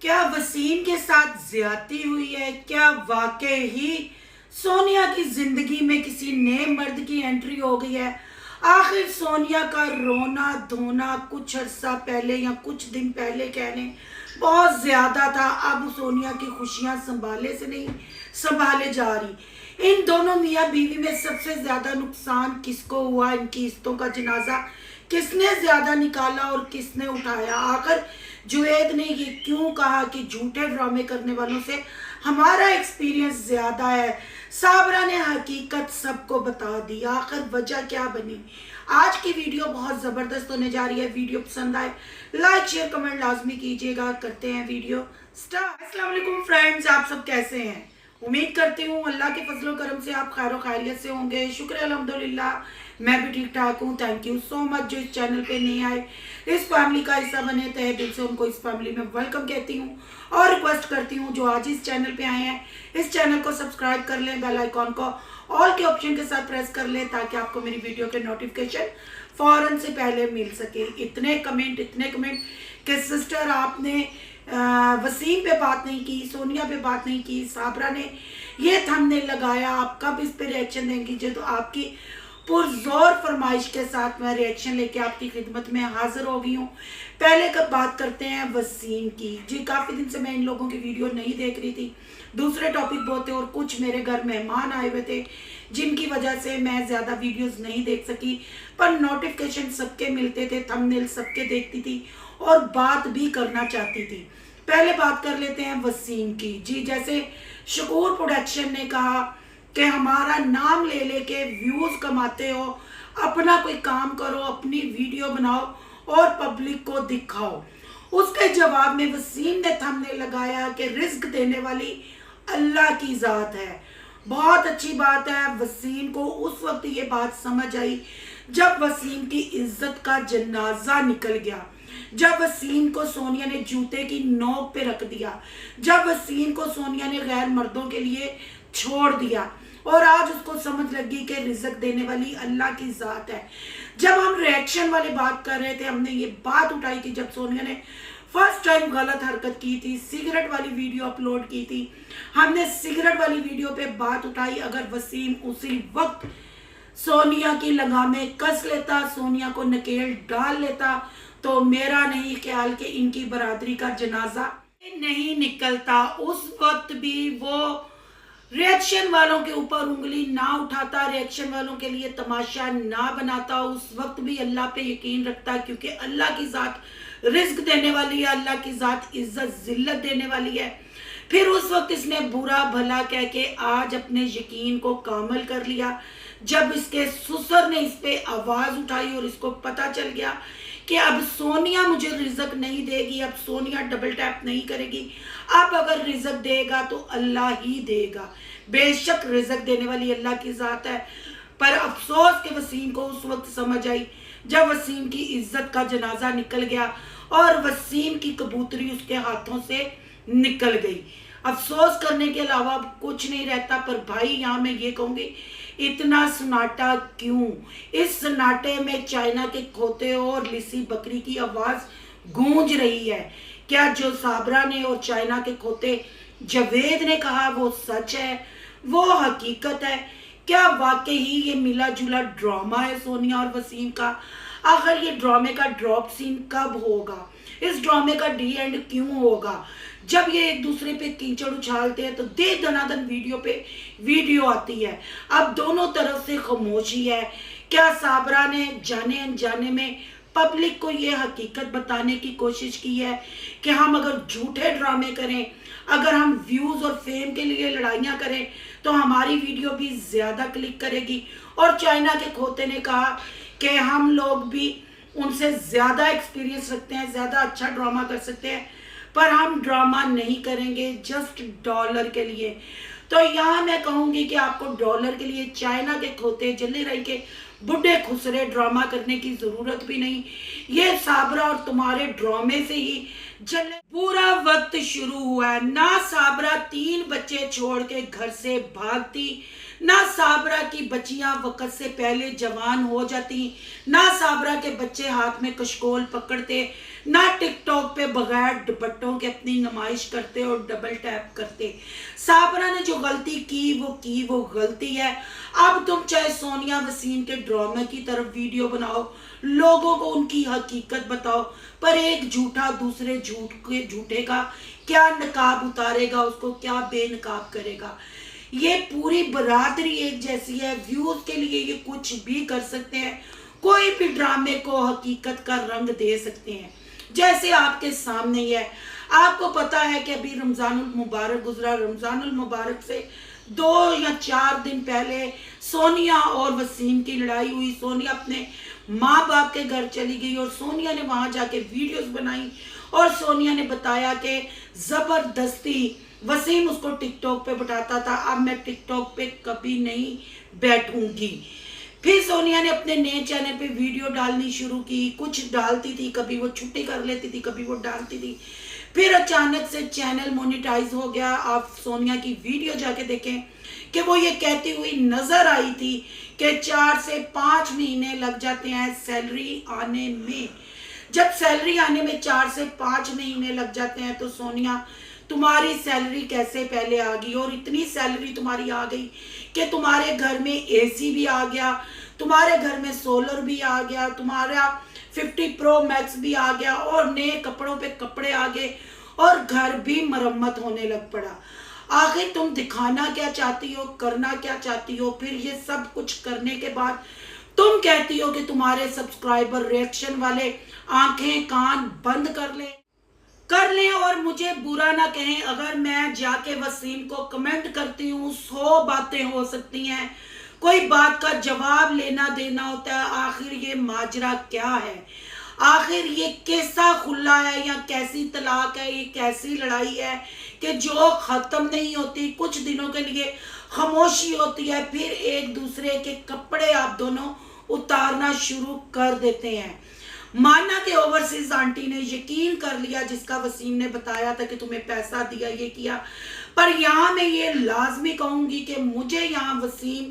क्या वसीम के साथ ज्यादती हुई है? क्या वाकई ही सोनिया की जिंदगी में किसी नए मर्द की एंट्री हो गई है? आखिर सोनिया का रोना धोना कुछ अर्सा पहले या कुछ दिन पहले कहने बहुत ज्यादा था। अब सोनिया की खुशियां संभाले से नहीं संभाले जा रही। इन दोनों मियाँ बीवी में सबसे ज्यादा नुकसान किसको हुआ? इनकी इज्जतों का जनाजा किसने ज्यादा निकाला और किसने उठाया? आखिर जुवेद ने ये क्यों कहा कि झूठे ड्रामे करने वालों से हमारा एक्सपीरियंस ज्यादा है? साबरा ने हकीकत सबको बता दी। आखिर वजह क्या बनी? आज की वीडियो बहुत जबरदस्त होने जा रही है। वीडियो पसंद आए लाइक शेयर कमेंट लाजमी कीजिएगा। करते हैं वीडियो स्टार्ट। अस्सलाम वालेकुम फ्रेंड्स, आप सब कैसे हैं? उम्मीद करती हूँ अल्लाह के फजलो करम से आप खैर खैरियत से होंगे। शुक्र अल्हम्दुलिल्लाह, मैं भी ठीक ठाक हूँ। थैंक यू सो मच जो इस चैनल पे नहीं आए, इस फैमिली का हिस्सा बने, तहे दिल से उनको इस फैमिली में वेलकम कहती हूँ और रिक्वेस्ट करती हूँ जो आज इस चैनल पे आए हैं इस चैनल को सब्सक्राइब कर लें, बेल आइकॉन को ऑल के ऑप्शन के साथ प्रेस कर लें ताकि आपको मेरी वीडियो के नोटिफिकेशन फौरन से पहले मिल सके। इतने कमेंट कि सिस्टर आपने वसीम पे बात नहीं की, सोनिया पे बात नहीं की, साबरा ने ये थंबनेल लगाया, आप कब इस पे रिएक्शन देंगी? जो तो आपकी पुरजोर फरमाइश के साथ मैं रिएक्शन लेके आपकी खिदमत में हाजिर हो गई हूँ। पहले कब बात करते हैं वसीम की। जी काफ़ी दिन से मैं इन लोगों की वीडियो नहीं देख रही थी, दूसरे टॉपिक बहुत थे और कुछ मेरे घर मेहमान आए हुए थे जिनकी वजह से मैं ज़्यादा वीडियोस नहीं देख सकी, पर नोटिफिकेशन सबके मिलते थे, थंबनेल सबके देखती थी और बात भी करना चाहती थी। पहले बात कर लेते हैं वसीम की। जी जैसे शकूर प्रोडक्शन ने कहा कि हमारा नाम ले लेके व्यूज कमाते हो, अपना कोई काम करो, अपनी वीडियो बनाओ और पब्लिक को दिखाओ। उसके जवाब में वसीम ने थंबनेल लगाया कि रिस्क देने वाली अल्लाह की ज़ात है। बहुत अच्छी बात है। वसीम को उस वक्त ये बात समझ आई जब वसीम की इज्जत का जनाजा निकल गया, जब वसीम को सोनिया ने जूते की नोक पे रख दिया, जब वसीम को सोनिया ने गैर मर्दों के लिए छोड़ दिया और आज उसको समझ लगी कि रिज़्क देने वाली अल्लाह की ज़ात है। जब हम रिएक्शन वाली बात कर रहे थे, हमने ये बात उठाई थी जब सोनिया ने फर्स्ट टाइम गलत हरकत की थी, सिगरेट वाली वीडियो अपलोड की थी, हमने सिगरेट वाली वीडियो पे बात उठाई। अगर वसीम उसी वक्त सोनिया की लगामें कस लेता, सोनिया को नकेल डाल लेता, तो मेरा नहीं ख्याल कि इनकी बरादरी का जनाजा नहीं निकलता। उस वक्त भी वो रिएक्शन वालों के ऊपर उंगली ना उठाता, रिएक्शन वालों के लिए तमाशा ना बनाता, उस वक्त भी अल्लाह पे यकीन रखता, क्योंकि अल्लाह की ज़ात रिस्क देने वाली है, अल्लाह की ज़ात इज्जत जिल्लत देने वाली है। फिर उस वक्त इसने बुरा भला कह के आज अपने यकीन को कामल कर लिया। जब इसके ससुर ने इस पे आवाज़ उठाई और इसको पता चल गया कि अब सोनिया मुझे रिज़्क नहीं देगी, अब सोनिया डबल टैप नहीं करेगी, अब अगर रिज़्क देगा तो अल्लाह ही देगा। बेशक रिज़्क देने वाली अल्लाह की ज़ात है, पर अफसोस के वसीम को उस वक्त समझ आई जब वसीम की इज्जत का जनाजा निकल गया और वसीम की कबूतरी उसके हाथों से निकल गई। अफसोस करने के अलावा कुछ नहीं रहता। पर भाई यहाँ मैं ये कहूँगी, इतना सन्नाटा क्यों? इस सन्नाटे में चाइना के खोते और लिसी बकरी की आवाज़ गूंज रही है। क्या जो साबरा ने और चाइना के खोते जवेद ने कहा वो सच है, वो हकीकत है? क्या वाकई ही ये मिला जुला ड्रामा है सोनिया और वसीम का? आखिर ये ड्रामे का ड्रॉप सीन कब होगा? इस ड्रामे का डी एंड क्यों होगा? जब ये एक दूसरे पे कीचड़ उछालते हैं तो दे दनादन वीडियो पे वीडियो आती है। अब दोनों तरफ से खामोशी है। क्या साबरा ने जाने अनजाने में पब्लिक को ये हकीकत बताने की कोशिश की है कि हम अगर झूठे ड्रामे करें, अगर हम व्यूज़ और फेम के लिए लड़ाइयाँ करें तो हमारी वीडियो भी ज़्यादा क्लिक करेगी? और चाइना के खोते ने कहा कि हम लोग भी उनसे ज़्यादा एक्सपीरियंस रखते हैं, ज़्यादा अच्छा ड्रामा कर सकते हैं, पर हम ड्रामा नहीं करेंगे जस्ट डॉलर के लिए। तो यहाँ मैं कहूँगी कि आपको डॉलर के लिए चाइना के खोते जल्ले रही के बुढ़े खुसरे ड्रामा करने की ज़रूरत भी नहीं। ये साबरा और तुम्हारे ड्रामे से ही जल्ले पूरा वक्त वक्त शुरू हुआ है। ना साबरा 3 बच्चे छोड़ के घर से भागती, ना साबरा की बच्चियां वक्त से पहले जवान हो जाती, ना साबरा के बच्चे हाथ में कशकोल पकड़ते, ना टिकटॉक पे बगैर दुपट्टों के अपनी नुमाइश करते और डबल टैप करते। साबरा ने जो गलती की वो गलती है। अब तुम चाहे सोनिया वसीम के ड्रामे की तरफ वीडियो बनाओ, लोगों को उनकी हकीकत बताओ, पर एक झूठा दूसरे झूठे का क्या नकाब उतारेगा, उसको क्या बेनकाब करेगा। ये पूरी बरादरी एक जैसी है, व्यूज के लिए ये कुछ भी कर सकते हैं, कोई भी ड्रामे को हकीकत का रंग दे सकते हैं। जैसे आपके सामने ही है, आपको पता है कि अभी रमजानुल मुबारक गुजरा। रमजानुल मुबारक से 2 या 4 दिन पहले सोनिया और वसीम की लड़ाई हुई। सोनिया अपने माँ बाप के घर चली गई और सोनिया ने वहां जाके वीडियोस बनाई और सोनिया ने बताया कि जबरदस्ती वसीम उसको टिकटॉक पे बिठाता था, अब मैं टिकटॉक पे कभी नहीं बैठूंगी। फिर सोनिया ने अपने नए चैनल पे वीडियो डालनी शुरू की, कुछ डालती थी, कभी वो छुट्टी कर लेती थी, कभी वो डालती थी। फिर अचानक से चैनल मोनेटाइज हो गया। आप सोनिया की वीडियो जाके देखें कि वो ये कहती हुई नजर आई थी कि 4 से 5 महीने लग जाते हैं सैलरी आने में। जब सैलरी आने में 4 से 5 महीने लग जाते हैं तो सोनिया तुम्हारी सैलरी कैसे पहले आ गई, और इतनी सैलरी तुम्हारी आ गई कि तुम्हारे घर में एसी भी आ गया, तुम्हारे घर में सोलर भी आ गया, तुम्हारा 50 प्रो मैक्स भी आ गया और नए कपड़ों पे कपड़े आ गए और घर भी मरम्मत होने लग पड़ा। आखिर तुम दिखाना क्या चाहती हो, करना क्या चाहती हो? फिर ये सब कुछ करने के बाद तुम कहती हो कि तुम्हारे सब्सक्राइबर रिएक्शन वाले आंखें कान बंद कर लें और मुझे बुरा ना कहें अगर मैं जाके वसीम को कमेंट करती हूँ। 100 बातें हो सकती हैं, कोई बात का जवाब लेना देना होता है। आखिर ये माजरा क्या है, आखिर ये कैसा खुला है या कैसी तलाक है, ये कैसी लड़ाई है कि जो खत्म नहीं होती, कुछ दिनों के लिए खामोशी होती है, फिर एक दूसरे के कपड़े आप दोनों उतारना शुरू कर देते हैं। माना कि ओवरसीज आंटी ने यकीन कर लिया जिसका वसीम ने बताया था कि तुम्हें पैसा दिया, ये किया, पर यहाँ मैं ये लाजमी कहूंगी कि मुझे यहाँ वसीम,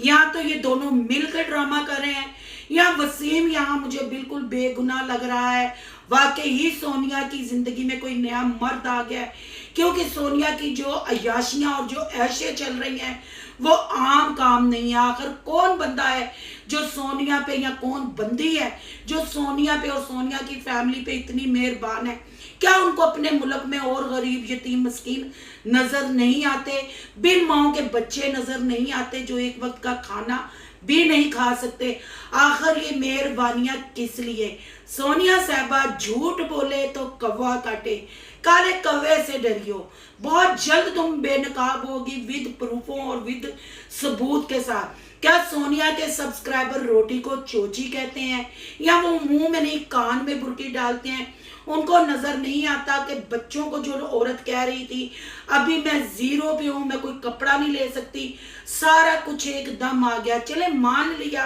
यहाँ तो ये दोनों मिलकर ड्रामा कर रहे हैं, या वसीम यहाँ मुझे बिल्कुल बेगुनाह लग रहा है। वाकई ही सोनिया की जिंदगी में कोई नया मर्द आ गया है, क्योंकि सोनिया की जो अयाशियां और जो ऐशे चल रही हैं वो आम काम नहीं है। आखिर कौन बंदा है जो सोनिया पे, या कौन बंदी है जो सोनिया पे और सोनिया की फैमिली पे इतनी मेहरबान है? क्या उनको अपने मुल्क में और गरीब यतीम मस्कीन नजर नहीं आते, बिन माओ के बच्चे नजर नहीं आते जो एक वक्त का खाना भी नहीं खा सकते? आखिर ये मेहरबानियां किस लिए? सोनिया साहबा झूठ बोले तो कौवा काटे, काले कौवे से डरियो। बहुत जल्द तुम बेनकाब होगी विद प्रूफों और विद सबूत के साथ। क्या सोनिया के सब्सक्राइबर रोटी को चोची कहते हैं, या वो मुंह में नहीं कान में बुरकी डालते हैं? उनको नजर नहीं आता कि बच्चों को जो औरत कह रही थी अभी मैं जीरो पे हूं, मैं कोई कपड़ा नहीं ले सकती, सारा कुछ एकदम आ गया। चले मान लिया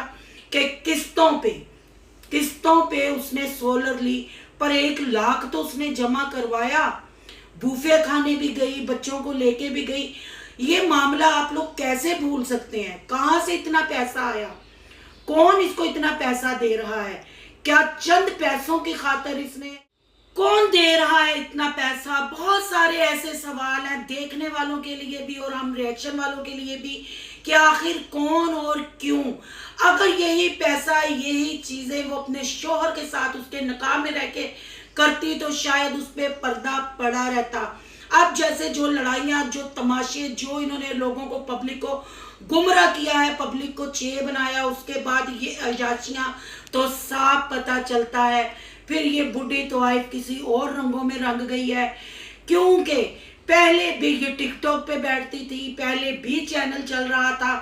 कि किस्तों पे उसने सोलर ली, पर 1 लाख तो उसने जमा करवाया, बूफे खाने भी गई, बच्चों को लेके भी गई। ये मामला आप लोग कैसे भूल सकते हैं? कहां से इतना पैसा आया? कौन इसको इतना पैसा दे रहा है? क्या चंद पैसों की खातिर इसने, कौन दे रहा है इतना पैसा? बहुत सारे ऐसे सवाल हैं देखने वालों के लिए भी और हम रिएक्शन वालों के लिए भी कि आखिर कौन और क्यों। अगर यही पैसा, यही चीजें वो अपने शोहर के साथ उसके निकाह में रह के करती तो शायद उस पर पर्दा पड़ा रहता। अब जैसे जो लड़ाइयाँ, जो तमाशे, जो इन्होंने लोगों को, पब्लिक को गुमराह किया है, पब्लिक को चे बनाया, उसके बाद ये अयाशियाँ तो साफ पता चलता है। फिर ये बुढ़ी तो वाइफ किसी और रंगों में रंग गई है, क्योंकि पहले भी ये टिकटॉक पे बैठती थी, पहले भी चैनल चल रहा था,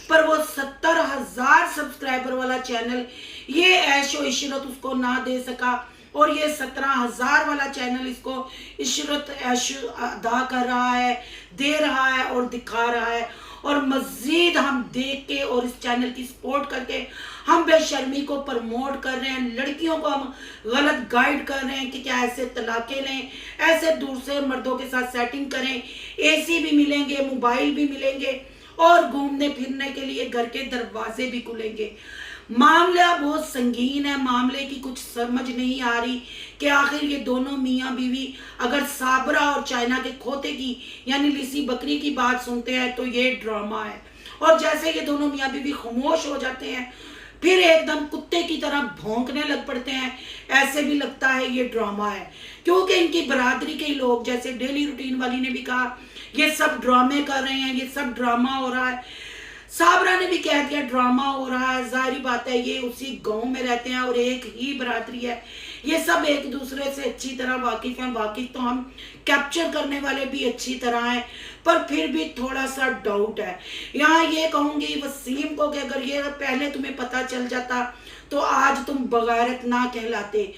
पर वो 70,000 सब्सक्राइबर वाला चैनल ये ऐशो इशरत उसको ना दे सका, और ये 17,000 वाला चैनल इसको इशरत ऐश अदा कर रहा है, दे रहा है और दिखा रहा है। और मज़ीद हम देख के और इस चैनल की सपोर्ट करके हम बेशर्मी को प्रमोट कर रहे हैं, लड़कियों को हम गलत गाइड कर रहे हैं कि क्या ऐसे तलाक़ें लें, ऐसे दूसरे मर्दों के साथ सेटिंग करें, एसी भी मिलेंगे, मोबाइल भी मिलेंगे और घूमने फिरने के लिए घर के दरवाजे भी खुलेंगे। मामला बहुत संगीन है, मामले की कुछ समझ नहीं आ रही कि आखिर ये दोनों मियाँ बीवी अगर साबरा और चाइना के खोते की यानी लिसी बकरी की बात सुनते हैं तो ये ड्रामा है, और जैसे ये दोनों मियाँ बीवी खामोश हो जाते हैं फिर एकदम कुत्ते की तरह भौंकने लग पड़ते हैं, ऐसे भी लगता है ये ड्रामा है। क्योंकि इनकी बरादरी के लोग, जैसे डेली रूटीन वाली ने भी कहा, ये सब ड्रामे कर रहे हैं, ये सब ड्रामा हो रहा है। साबरा ने भी कह दिया ड्रामा हो रहा है, जाहिर बात है ये उसी गांव में रहते हैं और एक ही बरादरी है, ये सब एक दूसरे से अच्छी तरह वाकिफ हैं। वाकिफ तो हम कैप्चर करने वाले भी अच्छी तरह हैं, पर फिर भी थोड़ा सा डाउट है। यहाँ ये कहूँगी वसीम को कि अगर ये पहले तुम्हें पता चल जाता तो आज तुम बगैरत ना कहलाते,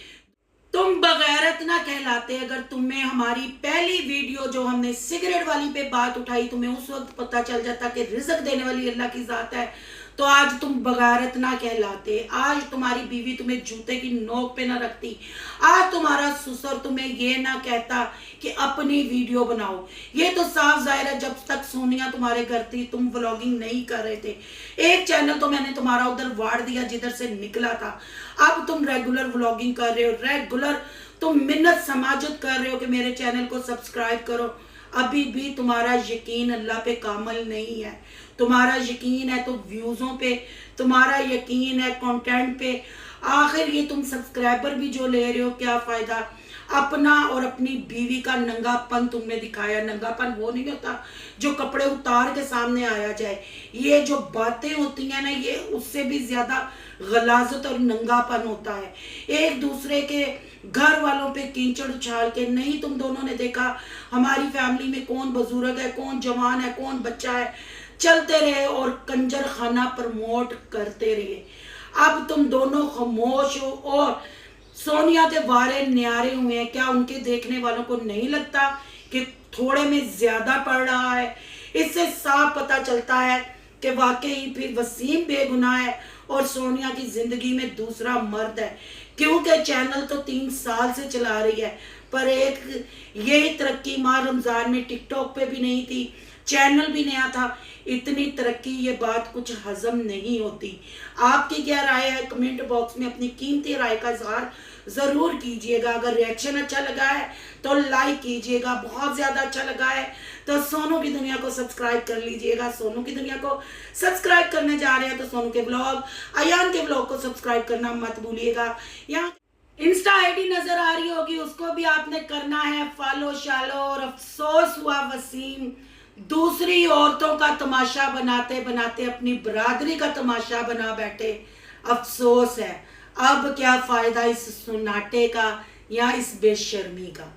तुम बगैरत ना कहलाते। अगर तुम्हें हमारी पहली वीडियो जो हमने सिगरेट वाली पे बात उठाई, तुम्हें उस वक्त पता चल जाता कि रिज़्क देने वाली अल्लाह की ज़ात है, तो आज तुम बगैरत ना कहलाते। आज तुम्हारी बीवी तुम्हें जूते की नोक पे ना रखती, आज तुम्हारा ससुर तुम्हें ये ना कहता कि अपनी वीडियो बनाओ। ये तो साफ जाहिर है जब तक सोनिया तुम्हारे घर थी तुम व्लॉगिंग नहीं कर रहे थे। एक चैनल तो मैंने तुम्हारा उधर वाड़ दिया जिधर से निकला था, अब तुम रेगुलर व्लॉगिंग कर रहे हो, रेगुलर तुम मिन्नत समाजत कर रहे हो कि मेरे चैनल को सब्सक्राइब करो। अभी भी तुम्हारा यकीन अल्लाह पे कामिल नहीं है। तुम्हारा यकीन है तो व्यूज़ों पे, तुम्हारा यकीन है कंटेंट पे। आखिर ये तुम सब्सक्राइबर भी जो ले रहे हो क्या फ़ायदा? अपना और अपनी बीवी का नंगापन तुमने दिखाया। नंगापन वो नहीं होता जो कपड़े उतार के सामने आया जाए, ये जो बातें होती हैं ना, ये उससे भी ज़्यादा गलाजत और नंगापन होता है। एक दूसरे के घर वालों पे कीचड़ उछाल के नहीं, तुम दोनों ने देखा हमारी फैमिली में कौन बुजुर्ग है, कौन जवान है, कौन बच्चा है, चलते रहे और कंजर खाना प्रमोट करते रहे। अब तुम दोनों खामोश हो और सोनिया के वारे न्यारे हुए हैं। क्या उनके देखने वालों को नहीं लगता कि थोड़े में ज्यादा पड़ रहा है? इससे साफ पता चलता है कि वाकई फिर वसीम बेगुनाह है और सोनिया की जिंदगी में दूसरा मर्द है। क्योंकि चैनल तो 3 साल से चला रही है, पर एक यही तरक्की माँ रमजान में टिकटॉक पे भी नहीं थी, चैनल भी नया था। इतनी तरक्की, ये बात कुछ हजम नहीं होती। आपकी क्या राय है? कमेंट बॉक्स में अपनी कीमती राय का इजहार ज़रूर कीजिएगा। अगर रिएक्शन अच्छा लगा है तो लाइक कीजिएगा, बहुत ज़्यादा अच्छा लगा है तो सोनू की दुनिया को सब्सक्राइब कर लीजिएगा। सोनू की दुनिया को सब्सक्राइब करने जा रहे हैं तो सोनू के ब्लॉग, अयान के ब्लॉग को सब्सक्राइब करना मत भूलिएगा। यहाँ इंस्टा आईडी नजर आ रही होगी, उसको भी आपने करना है फॉलो शालो। और अफसोस हुआ वसीम दूसरी औरतों का तमाशा बनाते बनाते अपनी बरादरी का तमाशा बना बैठे। अफसोस है। अब क्या फायदा इस सुनाटे का या इस बेशर्मी का।